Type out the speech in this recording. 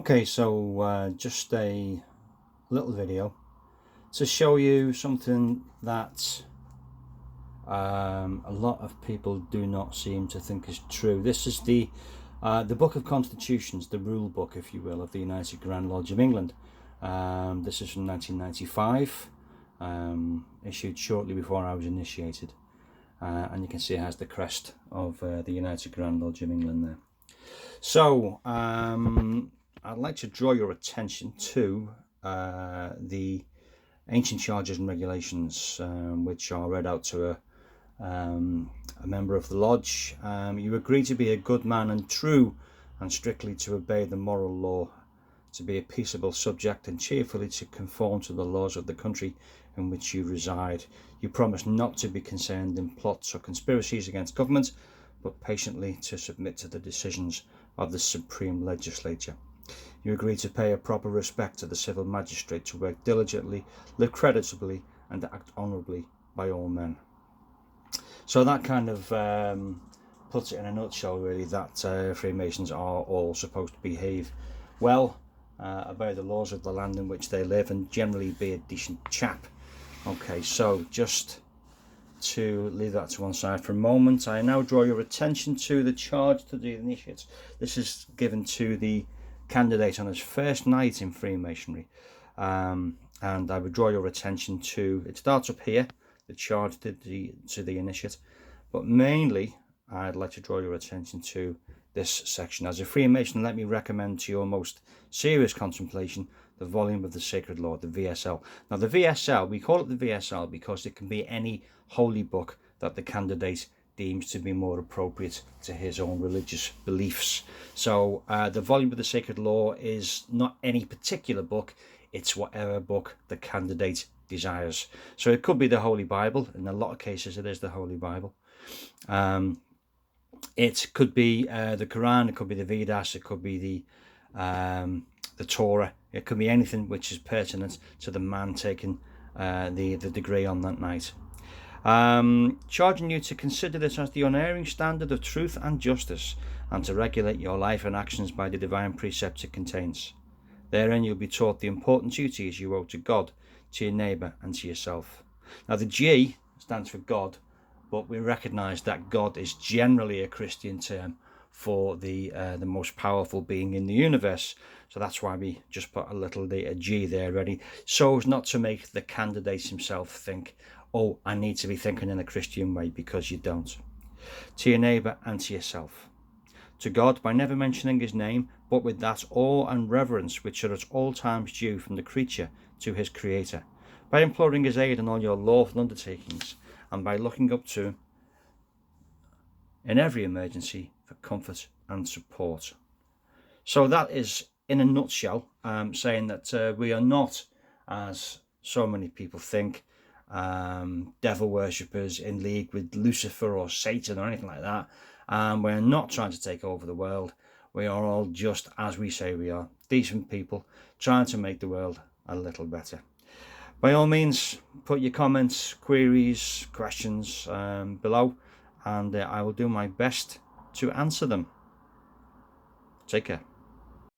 Okay, so just a little video to show you something that a lot of people do not seem to think is true. This is the Book of Constitutions, the rule book, if you will, of the United Grand Lodge of England. This is from 1995, issued shortly before I was initiated, and you can see it has the crest of the United Grand Lodge of England there. So I'd like to draw your attention to the ancient charges and regulations, which are read out to a member of the lodge. You agree to be a good man and true, and strictly to obey the moral law, to be a peaceable subject, and cheerfully to conform to the laws of the country in which you reside. You promise not to be concerned in plots or conspiracies against government, but patiently to submit to the decisions of the Supreme Legislature. You agree to pay a proper respect to the civil magistrate, to work diligently, live creditably, and to act honourably by all men. So that kind of puts it in a nutshell, really, that Freemasons are all supposed to behave well, obey the laws of the land in which they live, and generally be a decent chap. Okay, so just to leave that to one side for a moment, I now draw your attention to the charge to the initiates. This is given to the candidate on his first night in Freemasonry, and I would draw your attention to, it starts up here, the charge to the initiate, but mainly I'd like to draw your attention to this section. As a Freemason, let me recommend to your most serious contemplation the volume of the Sacred Law, the VSL. Now the VSL, we call it the VSL because it can be any holy book that the candidate deems to be more appropriate to his own religious beliefs. So the volume of the Sacred Law is not any particular book, it's whatever book the candidate desires. So it could be the Holy Bible, in a lot of cases it is the Holy Bible. It could be the Quran, it could be the Vedas, it could be the Torah, it could be anything which is pertinent to the man taking the degree on that night. Charging you to consider this as the unerring standard of truth and justice, and to regulate your life and actions by the divine precepts it contains. Therein you'll be taught the important duties you owe to God, to your neighbour, and to yourself. Now the G stands for God, but we recognise that God is generally a Christian term for the most powerful being in the universe. So that's why we just put a little G there ready, so as not to make the candidate himself think, oh, I need to be thinking in a Christian way, because you don't. To your neighbour and to yourself. To God by never mentioning his name, but with that awe and reverence which are at all times due from the creature to his creator, by imploring his aid in all your lawful undertakings, and by looking up to him in every emergency for comfort and support. So that is, in a nutshell, saying that we are not, as so many people think, devil worshippers in league with Lucifer or Satan or anything like that. We're not trying to take over the world. We are all just, as we say we are, decent people trying to make the world a little better. By all means, put your comments, queries, questions below, and I will do my best to answer them. Take care.